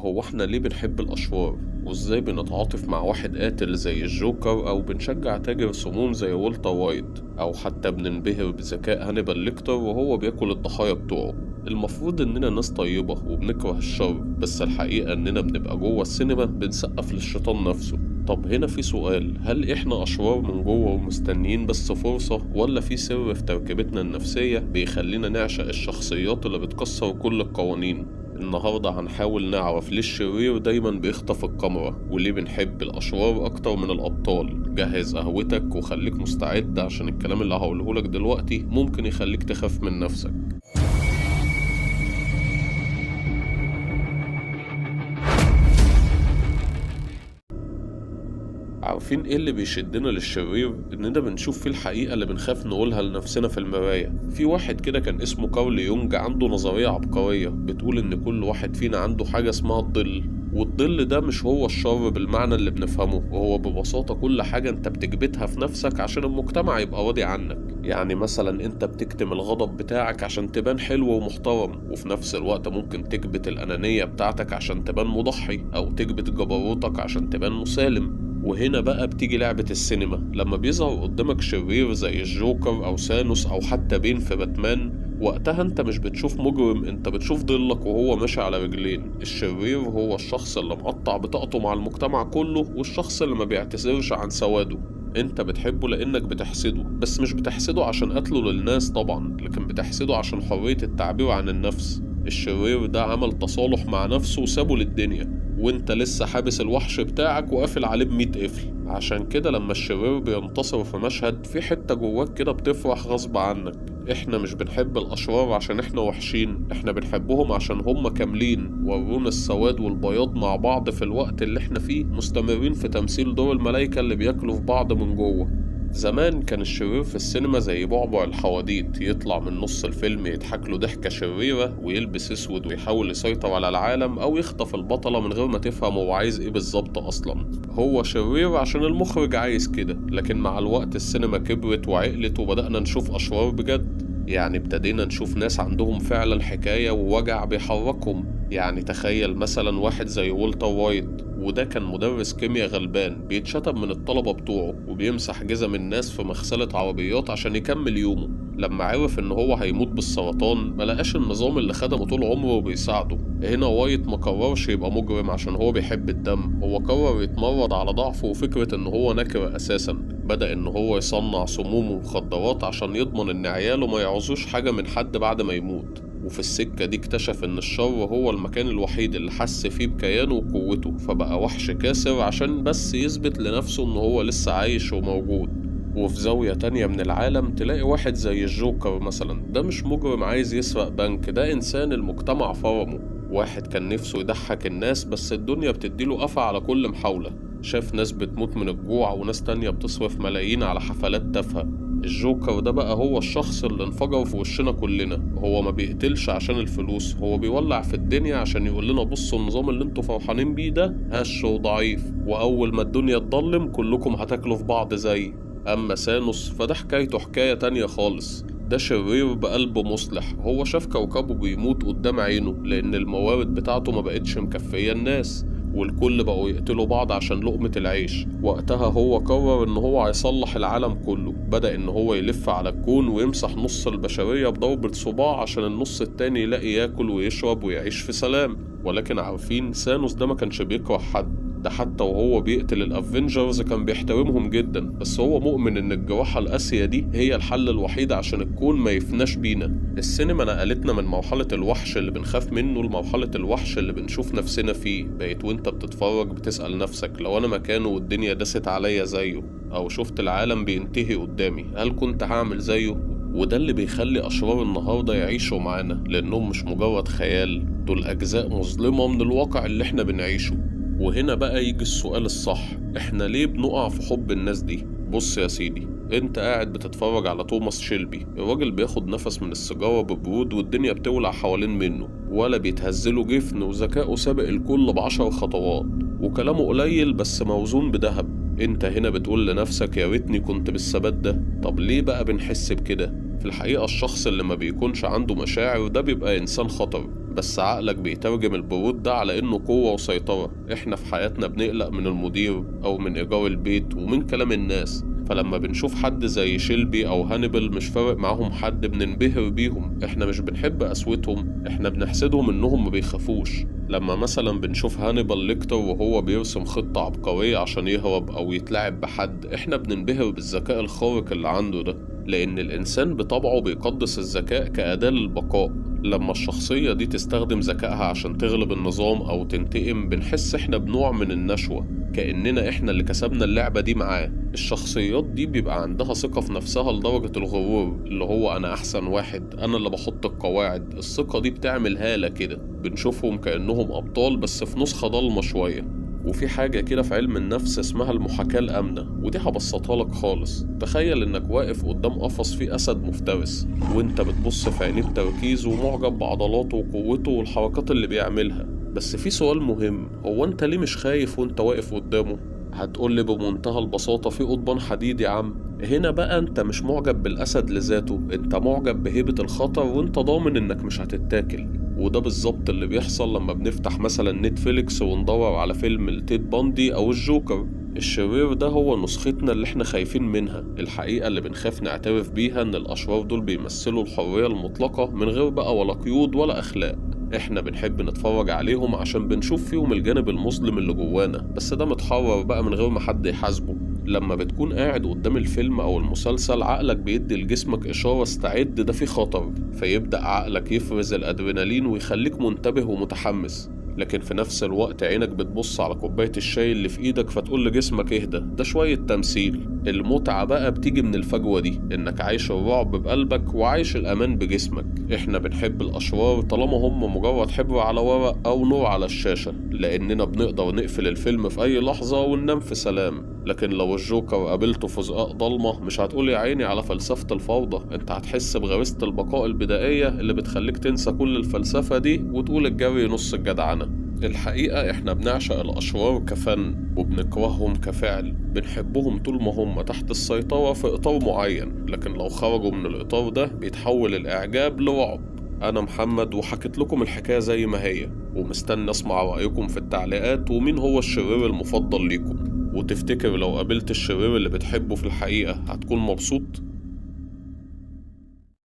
هو احنا ليه بنحب الأشرار؟ وازاي بنتعاطف مع واحد قاتل زي الجوكر، أو بنشجع تاجر سموم زي والتر وايت، أو حتى بننبهر بذكاء هانيبال ليكتر وهو بياكل الضحايا بتوعه؟ المفروض إننا ناس طيبة وبنكره الشر، بس الحقيقة إننا بنبقى جوه السينما بنسقف للشيطان نفسه. طب هنا في سؤال، هل إحنا أشرار من جوه ومستنيين بس فرصة، ولا في سر في تركيبتنا النفسية بيخلينا نعشق الشخصيات اللي بتكسر كل القوانين؟ النهاردة هنحاول نعرف ليه الشرير دايما بيخطف الكاميرا، وليه بنحب الأشرار أكتر من الأبطال. جهز قهوتك وخليك مستعد، عشان الكلام اللي هقولهولك دلوقتي ممكن يخليك تخاف من نفسك. عارفين ايه اللي بيشدنا للشرير؟ اننا بنشوف فيه الحقيقة اللي بنخاف نقولها لنفسنا في المراية. في واحد كده كان اسمه كارل يونج، عنده نظرية عبقرية بتقول ان كل واحد فينا عنده حاجة اسمها الظل، والظل ده مش هو الشر بالمعنى اللي بنفهمه، وهو ببساطة كل حاجة انت بتكبتها في نفسك عشان المجتمع يبقى راضي عنك. يعني مثلا انت بتكتم الغضب بتاعك عشان تبان حلو ومحترم، وفي نفس الوقت ممكن تكبت الأنانية بتاعتك عشان تبان مضحي، او تكبت جبروتك عشان تبان مسالم. وهنا بقى بتيجي لعبة السينما، لما بيظهر قدامك شرير زي الجوكر أو ثانوس أو حتى بين في باتمان، وقتها انت مش بتشوف مجرم، انت بتشوف ضلك وهو ماشي على رجلين. الشرير هو الشخص اللي مقطع بطاقته مع المجتمع كله، والشخص اللي ما بيعتذرش عن سواده. انت بتحبه لانك بتحسده، بس مش بتحسده عشان قتله للناس طبعا، لكن بتحسده عشان حرية التعبير عن النفس. الشرير ده عمل تصالح مع نفسه وسابه للدنيا، وانت لسه حابس الوحش بتاعك وقافل عليه ب100 قفل. عشان كده لما الشرير بينتصر في مشهد، في حتة جواك كده بتفرح غصب عنك. احنا مش بنحب الأشرار عشان احنا وحشين، احنا بنحبهم عشان هم كاملين، ورونا السواد والبياض مع بعض في الوقت اللي احنا فيه، مستمرين في تمثيل دور الملايكة اللي بياكلوا في بعض من جوه. زمان كان الشرير في السينما زي بعبع الحواديت، يطلع من نص الفيلم يضحك له ضحكة شريرة ويلبس اسود ويحاول يسيطر على العالم، او يخطف البطلة من غير ما تفهم هو عايز ايه بالظبط اصلا. هو شرير عشان المخرج عايز كده. لكن مع الوقت السينما كبرت وعقلت، وبدأنا نشوف اشرار بجد. يعني ابتدينا نشوف ناس عندهم فعلا حكاية ووجع بيحركهم. يعني تخيل مثلا واحد زي والتر وايت، وده كان مدرس كيمياء غلبان بيتشتم من الطلبة بتوعه، وبيمسح جزم الناس في مغسلة عربيات عشان يكمل يومه. لما عرف ان هو هيموت بالسرطان، ملقاش النظام اللي خدمه طول عمره وبيساعده. هنا وايت مقررش يبقى مجرم عشان هو بيحب الدم، هو قرر يتمرد على ضعفه وفكرة ان هو نكر اساسا. بدأ ان هو يصنع سموم ومخدرات عشان يضمن ان عياله ما يعوزوش حاجة من حد بعد ما يموت. وفي السكة دي اكتشف ان الشر هو المكان الوحيد اللي حس فيه بكيانه وقوته، فبقى وحش كاسر عشان بس يثبت لنفسه ان هو لسه عايش وموجود. وفي زاوية تانية من العالم تلاقي واحد زي الجوكر مثلا، ده مش مجرم عايز يسرق بنك، ده انسان المجتمع فرمه. واحد كان نفسه يضحك الناس، بس الدنيا بتديله قفا على كل محاولة. شاف ناس بتموت من الجوع، وناس تانية بتصرف ملايين على حفلات تافهة. الجوكر ده بقى هو الشخص اللي انفجر في وشنا كلنا. هو ما بيقتلش عشان الفلوس، هو بيولع في الدنيا عشان يقول لنا بصوا النظام اللي انتوا فرحانين بيه ده هش وضعيف، واول ما الدنيا تضلم كلكم هتاكلوا في بعض زي. اما ثانوس فده حكايته حكاية تانية خالص. ده شرير بقلبه مصلح، هو شاف كوكبه بيموت قدام عينه لان الموارد بتاعته ما بقتش مكفية الناس، والكل بقوا يقتلوا بعض عشان لقمة العيش. وقتها هو قرر ان هو هيصلح العالم كله. بدأ ان هو يلف على الكون ويمسح نص البشرية بضربة صباع عشان النص التاني يلاقي ياكل ويشرب ويعيش في سلام. ولكن عارفين ثانوس ده ما كانش بيكره حد، ده حتى وهو بيقتل الافنجرز كان بيحترمهم جدا، بس هو مؤمن ان الجراحة القاسية دي هي الحل الوحيد عشان الكون ما يفناش بينا. السينما نقلتنا من مرحلة الوحش اللي بنخاف منه لمرحلة الوحش اللي بنشوف نفسنا فيه. بقيت وانت بتتفرج بتسأل نفسك، لو انا مكانه والدنيا دست عليا زيه، او شفت العالم بينتهي قدامي، هل كنت هعمل زيه؟ وده اللي بيخلي أشرار النهاردة يعيشوا معانا، لأنهم مش مجرد خيال، دول أجزاء مظلمة من الواقع اللي احنا بنعيشه. وهنا بقى يجي السؤال الصح، احنا ليه بنقع في حب الناس دي؟ بص يا سيدي، انت قاعد بتتفرج على توماس شيلبي، الراجل بياخد نفس من السيجارة ببرود والدنيا بتولع حوالين منه، ولا بيتهزله جفن، وذكائه سابق الكل ب10 خطوات، وكلامه قليل بس موزون بذهب. انت هنا بتقول لنفسك يا ريتني كنت بالثبات ده. طب ليه بقى بنحس بكده؟ في الحقيقة الشخص اللي ما بيكونش عنده مشاعر ده بيبقى إنسان خطر، بس عقلك بيترجم البرود ده على إنه قوة وسيطرة. إحنا في حياتنا بنقلق من المدير أو من إيجار البيت ومن كلام الناس، فلما بنشوف حد زي شيلبي أو هانيبال مش فارق معاهم حد بننبهر بيهم. إحنا مش بنحب قسوتهم، إحنا بنحسدهم إنهم ما بيخافوش. لما مثلا بنشوف هانيبال ليكتر وهو بيرسم خطة عبقرية عشان يهرب أو يتلاعب بحد، إحنا بننبهر بالذكاء الخارق اللي عنده ده، لأن الإنسان بطبعه بيقدس الذكاء كأداة للبقاء. لما الشخصية دي تستخدم ذكائها عشان تغلب النظام أو تنتقم، بنحس إحنا بنوع من النشوة، كأننا إحنا اللي كسبنا اللعبة دي معاه. الشخصيات دي بيبقى عندها ثقة في نفسها لدرجة الغرور، اللي هو أنا أحسن واحد، أنا اللي بحط القواعد. الثقة دي بتعمل هالة كده، بنشوفهم كأنهم أبطال بس في نسخة ضلمة شوية. وفي حاجة كده في علم النفس اسمها المحاكاة الآمنة، ودي هبسطها لك خالص. تخيل إنك واقف قدام قفص فيه أسد مفترس، وإنت بتبص في عينيه بتركيز ومعجب بعضلاته وقوته والحركات اللي بيعملها. بس في سؤال مهم، هو أنت ليه مش خايف وإنت واقف قدامه؟ هتقولي بمنتهى البساطة في قضبان حديد يا عم. هنا بقى انت مش معجب بالأسد لذاته، انت معجب بهيبة الخطر وانت ضامن انك مش هتتاكل. وده بالظبط اللي بيحصل لما بنفتح مثلا نتفليكس وندور على فيلم لتيد باندي او الجوكر. الشرير ده هو نسختنا اللي احنا خايفين منها. الحقيقة اللي بنخاف نعترف بيها ان الأشرار دول بيمثلوا الحرية المطلقة من غير بقى ولا قيود ولا أخلاق. احنا بنحب نتفرج عليهم عشان بنشوف فيهم الجانب المظلم اللي جوانا، بس ده متحرر بقى من غير ما حد يحاسبه. لما بتكون قاعد قدام الفيلم او المسلسل، عقلك بيدي لجسمك اشارة استعد ده في خطر، فيبدأ عقلك يفرز الادرينالين ويخليك منتبه ومتحمس. لكن في نفس الوقت عينك بتبص على كوباية الشاي اللي في ايدك فتقول لجسمك اهدى، ده شوية تمثيل. المتعة بقى بتيجي من الفجوة دي، انك عايش الرعب بقلبك وعايش الامان بجسمك. احنا بنحب الاشرار طالما هم مجرد حبر على ورق او نور على الشاشة، لاننا بنقدر نقفل الفيلم في اي لحظة وننام في سلام. لكن لو الجوكر قابلته في زقاق ضلمة، مش هتقول يا عيني على فلسفة الفوضى، انت هتحس بغريزة البقاء البدائية اللي بتخليك تنسى كل الفلسفة دي وتقول الجري نص الجدعنة. الحقيقة احنا بنعشق الأشرار كفن وبنكرههم كفعل. بنحبهم طول ما هم تحت السيطرة في إطار معين، لكن لو خرجوا من الإطار ده بيتحول الإعجاب لرعب. أنا محمد وحكيت لكم الحكاية زي ما هي، ومستني أسمع رأيكم في التعليقات ومين هو الشرير المفضل ليكم. وتفتكر لو قابلت الشرير اللي بتحبه في الحقيقة هتكون مبسوط؟